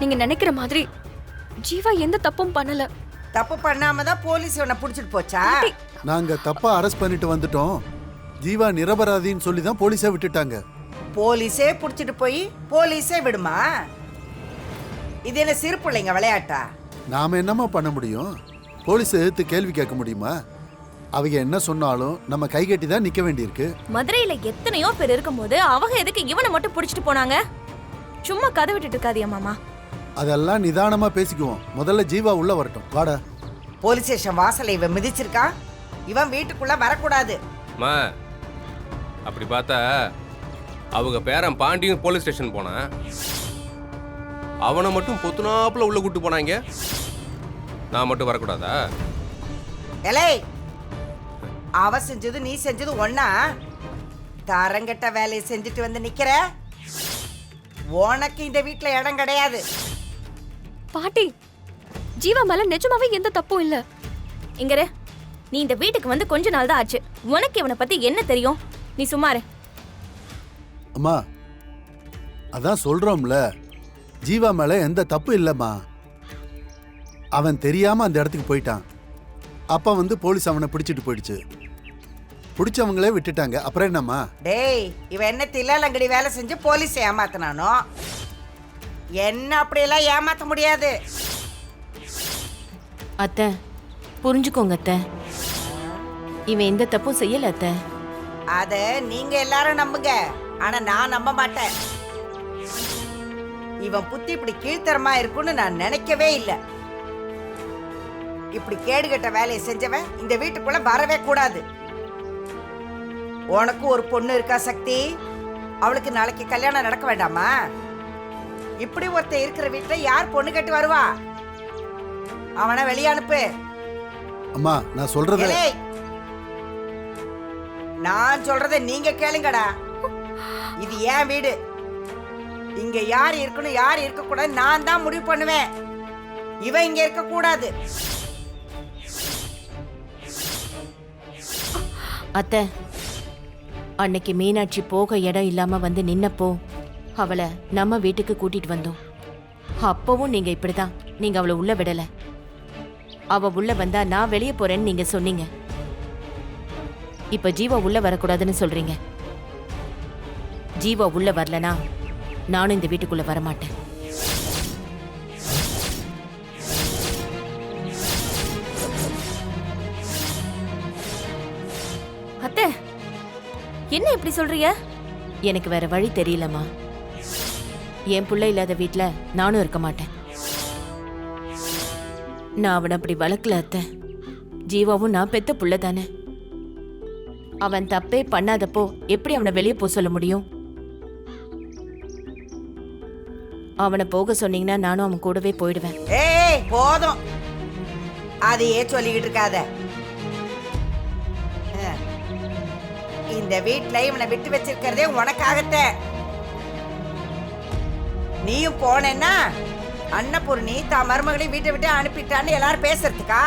நீங்க நினைக்கிற மாதிரி ஜீவா எந்த தப்பும் பண்ணல. தப்பு பண்ணாம தான் போலீஸ் உன்னை புடிச்சிட்டு போச்சா? நாங்க தப்பா அரெஸ்ட் பண்ணிட்டு வந்துட்டோம். ஜீவா நிரபராதின்னு சொல்லி தான் போலீஸே விட்டுட்டாங்க. போலீஸே புடிச்சிட்டு போய் போலீஸே விடுமா? இது என்ன சிறு பிள்ளைங்க விளையாட்டா? நாம என்னமா பண்ண முடியும்? போலீஸ் எதிர்த்து கேள்வி கேட்க முடியுமா? அவங்க என்ன சொன்னாலும் நம்ம கை கட்டி தான் நிக்க வேண்டியிருக்கு. மதுரையில எத்தனையோ பேர் இருக்கும்போது அவங்க எதுக்கு இவனை மட்டும் புடிச்சிட்டு போனாங்க? சும்மா கதை விட்டுட்டு இருக்காதியா மாமா. அதெல்லாம் நிதானமா பேசிக்குவோம். முதல்ல ஜீவா உள்ள வரட்டும். வாடா. போலீஸ் ஸ்டேஷன் வாசலை இவன் மிதிச்சிருக்கான். இவன் வீட்டுக்குள்ள வரக்கூடாது. மா அப்படி பார்த்தா அவங்க பேரன் பாண்டியும் போலீஸ் ஸ்டேஷன் போனான். அவனை மட்டும் பொத்துனாப்புல உள்ள கூட்டு போனாங்க. நான் மட்டும் வரக்கூடாதா? எலே, அவ செஞ்சது நீ செஞ்சது ஒன்னா? தரங்கட்ட வேலையை செஞ்சுட்டு வந்து நிக்கிற. உனக்கு இந்த வீட்டுல இடம் கிடையாது. பாட்டி, ஜீவா மேல நிஜமாவே எந்த தப்பும் இல்ல. இங்கரு, நீ இந்த வீட்டுக்கு வந்து கொஞ்ச நாள் தான் ஆச்சு. உனக்கு இவனை பத்தி என்ன தெரியும்? நீ சும்மாரு. அம்மா, அதான் சொல்றோம்ல, ஜீவா மேல எந்த தப்பு இல்லம்மா. அவன் தெரியாம அந்த இடத்துக்கு போயிட்டான். அப்ப வந்து போலீஸ் அவனை பிடிச்சிட்டு போயிடுச்சு. பிடிச்சவங்களே விட்டுட்டாங்க. அப்புறம் என்னம்மா? டேய், இவன் என்ன தில்லாலங்கடி வேலை செஞ்சு போலீஸ் ஏமாத்தினானோ? என்ன அப்படியெல்லாம் ஏமாத்த முடியாது. அத்தை, புரிஞ்சுக்கோங்க அத்தை. இவன் எந்த தப்பும் செய்யல அத்தை. அத நீங்க எல்லாரும் நம்புங்க, ஆனா நான் நம்ப மாட்டேன். இவன் புத்தி இப்படி கீழ்த்தரமா இருக்குன்னு நான் நினைக்கவே இல்லை. இப்படி கேடுகட்ட வேலையை செஞ்சவன் இந்த வீட்டுக்குள்ள வரவே கூடாது. உனக்கு ஒரு பொண்ணு இருக்கா சக்தி? அவளுக்கு நாளைக்கு கல்யாணம் நடக்க வேண்டாமா? இப்படி ஒருத்தர் இருக்கிற வீட்டுல யார் பொண்ணு கட்டி வருவா? அவனை வெளியே அனுப்பு. அம்மா, நான் சொல்றத நான் சொல்றத நீங்க கேளுங்கடா. இது ஏன் வீடு. இங்க யார் இருக்கணும் யார் இருக்க கூடாது நான் தான் முடிவு பண்ணுவேன். இவன் இங்க இருக்க கூடாது. அத்தை, அன்னைக்கு மீனாட்சி போக இடம் இல்லாம வந்து நின்னப்போ அவளை நம்ம வீட்டுக்கு கூட்டிட்டு வந்தோம். அப்பவும் நீங்க இப்படிதான், நீங்க அவளை உள்ள விடல. அவ உள்ள வந்தா நான் வெளியே போறேன்னு நீங்க சொன்னீங்க. இப்ப ஜீவா உள்ள வரக்கூடாதுன்னு சொல்றீங்க. ஜீவா உள்ள வரலனா நானும் இந்த வீட்டுக்குள்ள வரமாட்டேன். அத்தை, என்ன இப்படி சொல்றீங்க? எனக்கு வேற வழி தெரியலம்மா. என் புள்ள இல்லாத வீட்டுல நானும் இருக்க மாட்டேன். நான் அவனை அப்படி வளர்க்கல அத்தை. ஜீவாவும் நான் பெத்த புள்ள தானே. அவன் தப்பே பண்ணாதப்போ எப்படி அவனை வெளியே போக சொல்ல முடியும்? அவனை போக சொன்னீங்கன்னா நானும் அவன் கூடவே போயிடுவேன். ஏய், போதும். அதையே சொல்லிக்கிட்டு இருக்காத. இந்த வீட்டுல இவனை விட்டு வச்சிருக்கிறதே உனக்காகத்தே. நீயும் போனேன்னா அன்னபூர்ணி தான் மருமகளையும் வீட்டை விட்டு அனுப்பிட்டான்னு எல்லாரும் பேசுறதுக்கா?